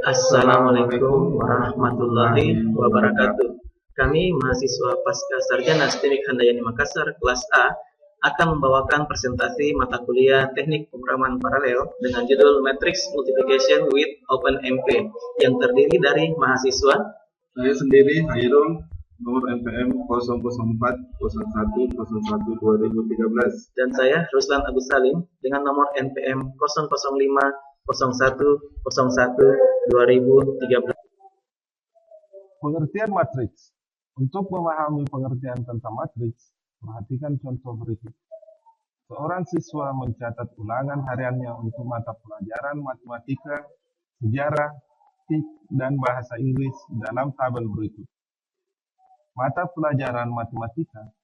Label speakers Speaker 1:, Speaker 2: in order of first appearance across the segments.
Speaker 1: Assalamualaikum warahmatullahi wabarakatuh. Kami mahasiswa Pasca Sarjana STEMIK Handayani Makassar kelas A akan membawakan presentasi mata kuliah Teknik Pemrograman Paralel dengan judul Matrix Multiplication with OpenMP yang terdiri dari mahasiswa
Speaker 2: Saya sendiri, Hairul, nomor NPM 00401012013.
Speaker 1: dan saya Ruslan Agus Salim dengan nomor NPM 00501012013.
Speaker 3: Pengertian matriks. Untuk memahami pengertian tentang matriks, perhatikan contoh berikut. Seorang siswa mencatat ulangan hariannya untuk mata pelajaran matematika, sejarah, TIK, dan bahasa Inggris dalam tabel berikut. Mata pelajaran matematika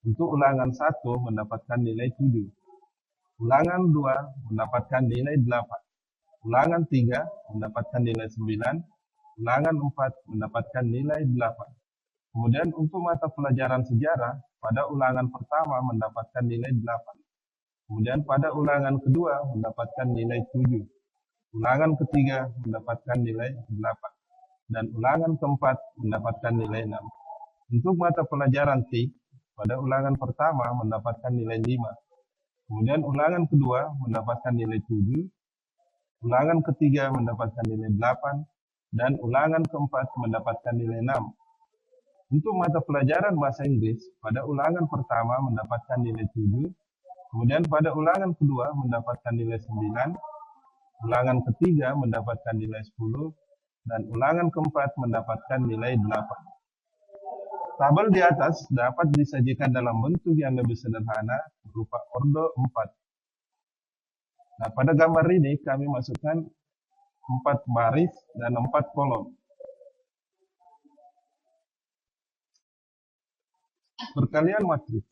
Speaker 3: untuk ulangan 1 mendapatkan nilai 7, ulangan 2 mendapatkan nilai 8, ulangan 3 mendapatkan nilai 9, ulangan 4 mendapatkan nilai 8. Kemudian untuk mata pelajaran sejarah, pada ulangan pertama mendapatkan nilai 8. Kemudian pada ulangan kedua mendapatkan nilai 7. Ulangan ketiga mendapatkan nilai 8. Dan ulangan keempat mendapatkan nilai 6. Untuk mata pelajaran TIK, pada ulangan pertama mendapatkan nilai 5. Kemudian ulangan kedua mendapatkan nilai 7. Ulangan ketiga mendapatkan nilai 8. Dan ulangan keempat mendapatkan nilai 6. Untuk mata pelajaran bahasa Inggris, pada ulangan pertama mendapatkan nilai 7, kemudian pada ulangan kedua mendapatkan nilai 9, ulangan ketiga mendapatkan nilai 10, dan ulangan keempat mendapatkan nilai 8. Tabel di atas dapat disajikan dalam bentuk yang lebih sederhana berupa ordo 4. Nah, pada gambar ini kami masukkan 4 baris dan 4 kolom. Perkalian matriks.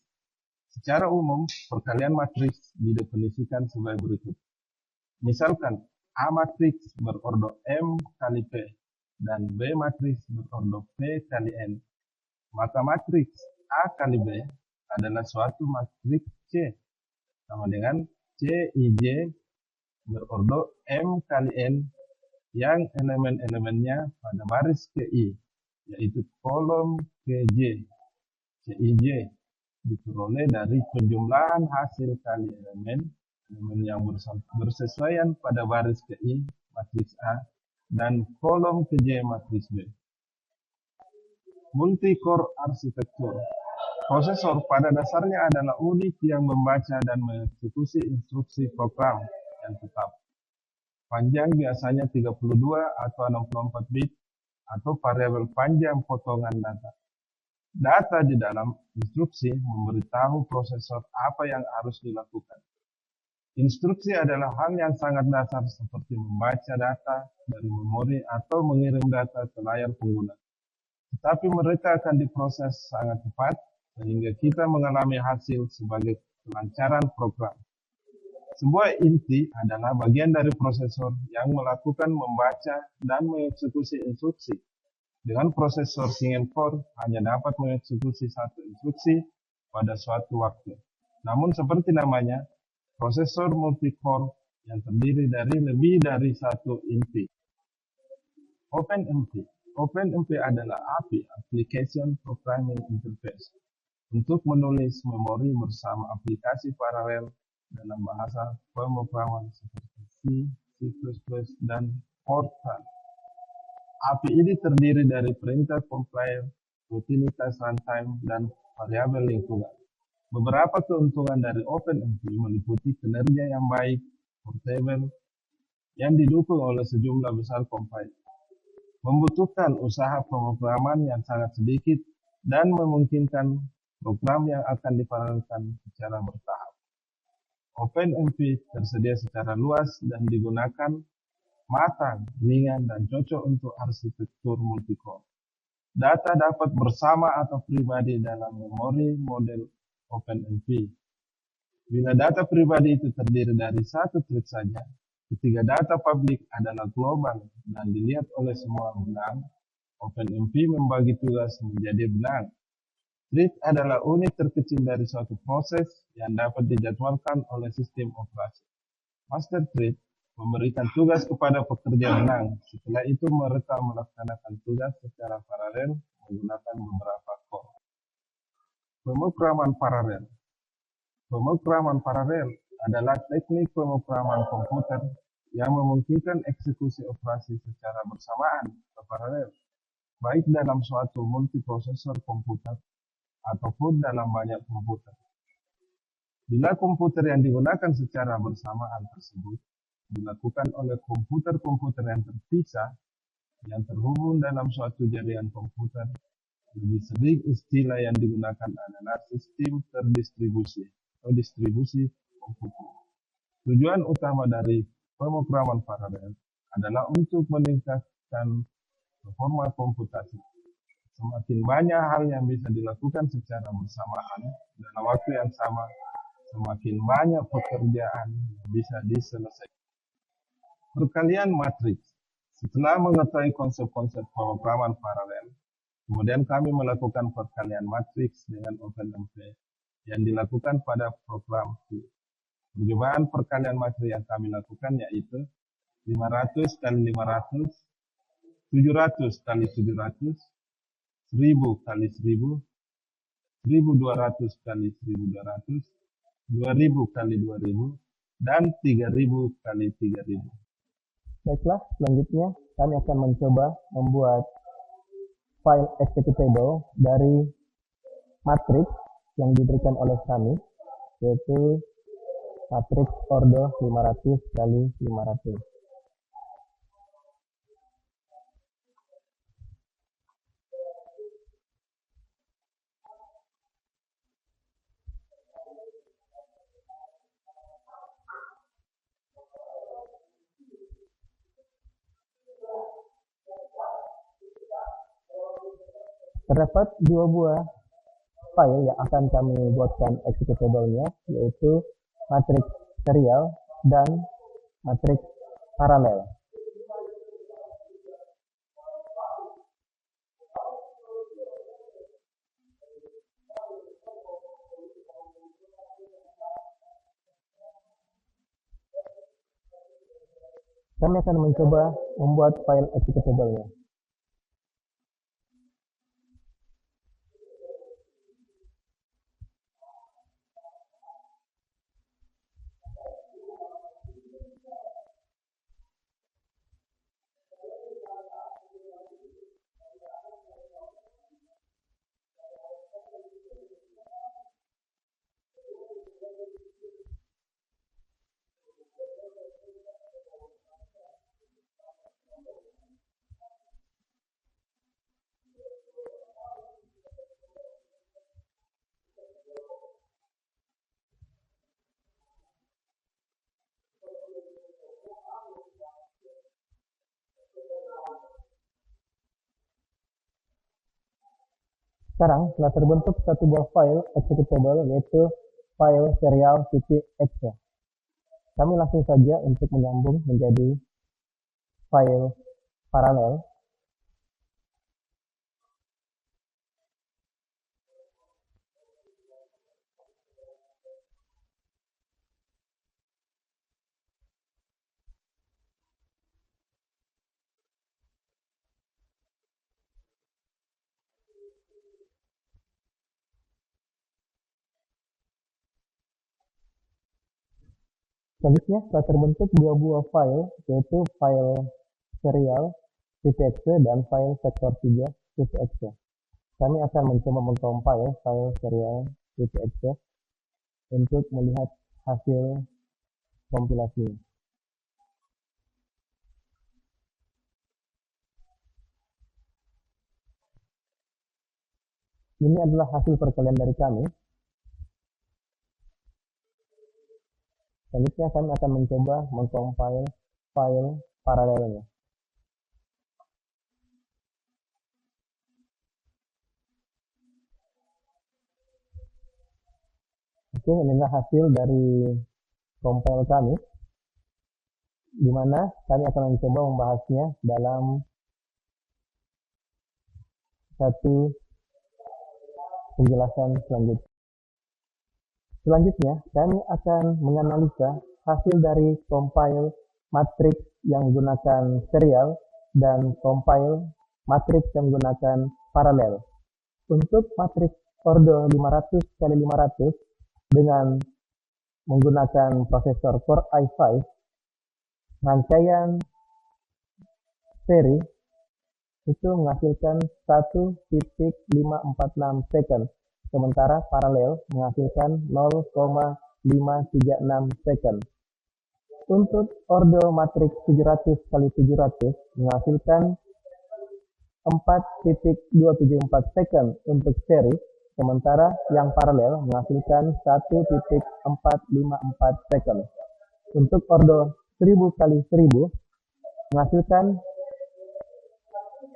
Speaker 3: Secara umum, perkalian matriks didefinisikan sebagai berikut. Misalkan, A matriks berordo M kali P, dan B matriks berordo P kali N. Maka matriks A kali B adalah suatu matriks C, sama dengan CIJ berordo M kali N, yang elemen-elemennya pada baris KI, yaitu kolom KJ. CIJ diperoleh dari penjumlahan hasil kali elemen yang bersesuaian pada baris KI matriks A dan kolom KJ matriks B. Multi-core arsitektur. Prosesor pada dasarnya adalah unit yang membaca dan mengeksekusi instruksi program yang tetap. Panjang biasanya 32 atau 64 bit atau variabel panjang potongan data. Data di dalam instruksi memberitahu prosesor apa yang harus dilakukan. Instruksi adalah hal yang sangat dasar seperti membaca data dari memori atau mengirim data ke layar pengguna. Tetapi mereka akan diproses sangat cepat sehingga kita mengalami hasil sebagai kelancaran program. Sebuah inti adalah bagian dari prosesor yang melakukan membaca dan mengeksekusi instruksi. Dengan prosesor single core hanya dapat mengeksekusi satu instruksi pada suatu waktu. Namun seperti namanya, prosesor multi-core yang terdiri dari lebih dari satu inti. OpenMP. OpenMP adalah API, Application Programming Interface, untuk menulis memori bersama aplikasi paralel dalam bahasa pemrograman seperti C, C++, dan Fortran. API ini terdiri dari perintah compile, rutinitas runtime, dan variabel lingkungan. Beberapa keuntungan dari OpenMP meliputi kinerja yang baik, portable, yang didukung oleh sejumlah besar compiler, membutuhkan usaha pemrograman yang sangat sedikit, dan memungkinkan program yang akan diparalelkan secara bertahap. OpenMP tersedia secara luas dan digunakan matang, ringan, dan cocok untuk arsitektur multi-core. Data dapat bersama atau pribadi dalam memori model OpenMP. Bila data pribadi itu terdiri dari satu thread saja, ketika data publik adalah global dan dilihat oleh semua benang, OpenMP membagi tugas menjadi benang. Thread adalah unit terkecil dari suatu proses yang dapat dijadwalkan oleh sistem operasi. Master thread memberikan tugas kepada pekerja benang. Setelah itu mereka melaksanakan tugas secara paralel menggunakan beberapa core. Pemrograman paralel. Pemrograman paralel adalah teknik pemrograman komputer yang memungkinkan eksekusi operasi secara bersamaan atau paralel, baik dalam suatu multiprosesor komputer ataupun dalam banyak komputer. Bila komputer yang digunakan secara bersamaan tersebut dilakukan oleh komputer-komputer yang terpisah yang terhubung dalam suatu jaringan komputer, lebih sering istilah yang digunakan adalah sistem terdistribusi atau distribusi komputer. Tujuan utama dari pemrograman paralel adalah untuk meningkatkan performa komputasi. Semakin banyak hal yang bisa dilakukan secara bersamaan dalam waktu yang sama, semakin banyak pekerjaan yang bisa diselesaikan. Perkalian matriks. Setelah mengetahui konsep-konsep pemrograman paralel, kemudian kami melakukan perkalian matriks dengan OpenMP yang dilakukan pada program C. Percobaan perkalian matriks yang kami lakukan yaitu 500 kali 500, 700 kali 700, 1000 kali 1000, 1200 kali 1200, 2000 kali 2000, dan 3000 kali 3000.
Speaker 4: Baiklah, selanjutnya kami akan mencoba membuat file executable dari matriks yang diberikan oleh kami, yaitu matriks order 500 kali 500. Terdapat dua buah file yang akan kami buatkan executable-nya, yaitu matriks serial dan matriks paralel. Kami akan mencoba membuat file executable-nya. Sekarang telah terbentuk satu buah file executable, yaitu file serial.exe. Kami langsung saja untuk menyambung menjadi file paralel. Selanjutnya telah terbentuk dua buah file, yaitu file serial.exe dan file vektor3.exe. Kami akan mencoba mengcompile file serial.exe untuk melihat hasil kompilasi. Ini adalah hasil perkalian dari kami. Selanjutnya kami akan mencoba mengcompile file paralelnya. Oke, inilah hasil dari compile kami, di mana kami akan mencoba membahasnya dalam satu penjelasan selanjutnya. Selanjutnya, kami akan menganalisa hasil dari compile matriks yang menggunakan serial dan compile matriks yang menggunakan paralel. Untuk matriks ordo 500 kali 500 dengan menggunakan prosesor Core i5, rangkaian seri itu menghasilkan 1,546 second, sementara paralel menghasilkan 0,536 second. Untuk ordo matriks 700 kali 700 menghasilkan 4,274 second untuk seri, sementara yang paralel menghasilkan 1,454 second. Untuk ordo 1000 kali 1000 menghasilkan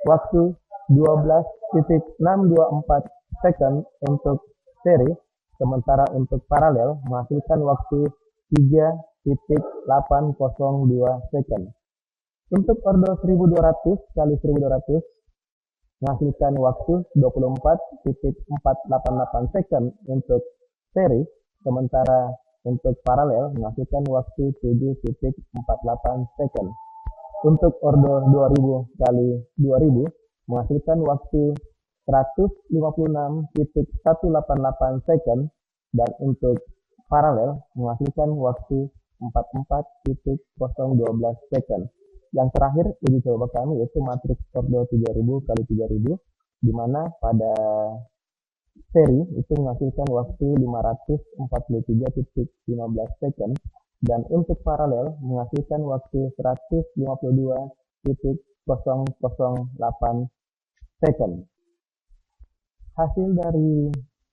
Speaker 4: waktu 12,624 second untuk seri, sementara untuk paralel menghasilkan waktu 3,802 second. Untuk ordo 1200 kali 1200 menghasilkan waktu 24,488 second untuk seri, sementara untuk paralel menghasilkan waktu 7,48 second. Untuk ordo 2000 kali 2000 menghasilkan waktu 156,188 second, dan untuk paralel menghasilkan waktu 44,012 second. Yang terakhir uji coba kami yaitu matriks ordo 3000 kali 3000, di mana pada seri itu menghasilkan waktu 543,15 second, dan untuk paralel menghasilkan waktu 152,008 second. Hasil dari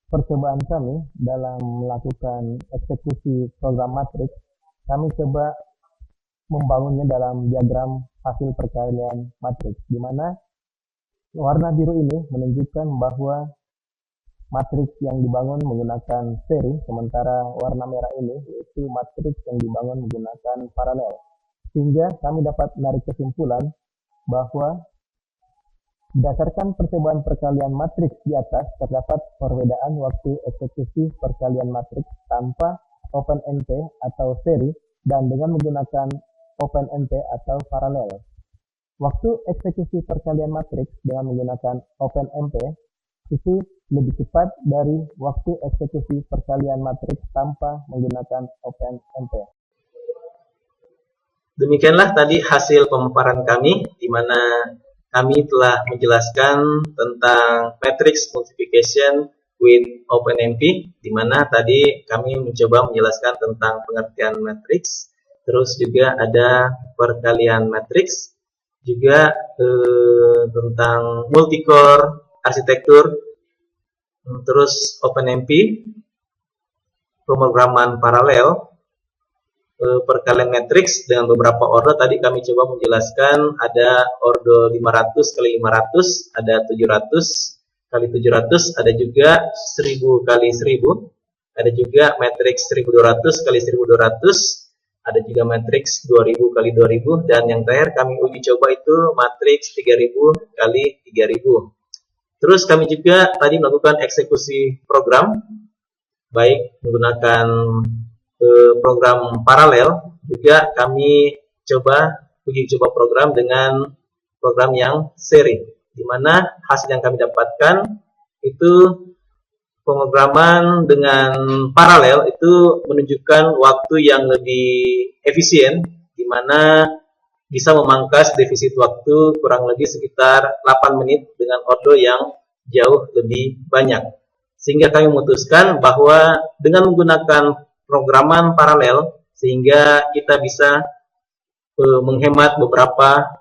Speaker 4: percobaan kami dalam melakukan eksekusi program matriks, kami coba membangunnya dalam diagram hasil perkalian matriks, di mana warna biru ini menunjukkan bahwa matriks yang dibangun menggunakan seri, sementara warna merah ini yaitu matriks yang dibangun menggunakan paralel. Sehingga kami dapat menarik kesimpulan bahwa berdasarkan percobaan perkalian matriks di atas, terdapat perbedaan waktu eksekusi perkalian matriks tanpa OpenMP atau seri dan dengan menggunakan OpenMP atau paralel. Waktu eksekusi perkalian matriks dengan menggunakan OpenMP itu lebih cepat dari waktu eksekusi perkalian matriks tanpa menggunakan OpenMP.
Speaker 1: Demikianlah tadi hasil pemaparan kami, di mana kami telah menjelaskan tentang matrix multiplication with OpenMP, di mana tadi kami mencoba menjelaskan tentang pengertian matrix, terus juga ada perkalian matrix, juga tentang multicore arsitektur, terus OpenMP, pemrograman paralel, perkalian matriks dengan beberapa ordo. Tadi kami coba menjelaskan ada ordo 500 kali 500, ada 700 kali 700, ada juga 1000 kali 1000, ada juga matriks 1200 kali 1200, ada juga matriks 2000 kali 2000, dan yang terakhir kami uji coba itu matriks 3000 kali 3000. Terus kami juga tadi melakukan eksekusi program, baik menggunakan program paralel, juga kami uji coba program dengan program yang seri, di mana hasil yang kami dapatkan itu pemrograman dengan paralel itu menunjukkan waktu yang lebih efisien, di mana bisa memangkas defisit waktu kurang lebih sekitar 8 menit dengan ordo yang jauh lebih banyak. Sehingga kami memutuskan bahwa dengan menggunakan programan paralel, sehingga kita bisa menghemat beberapa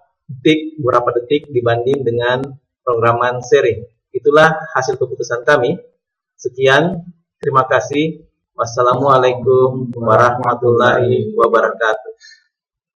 Speaker 1: detik dibanding dengan programan seri. Itulah hasil keputusan kami. Sekian, terima kasih. Wassalamualaikum warahmatullahi wabarakatuh.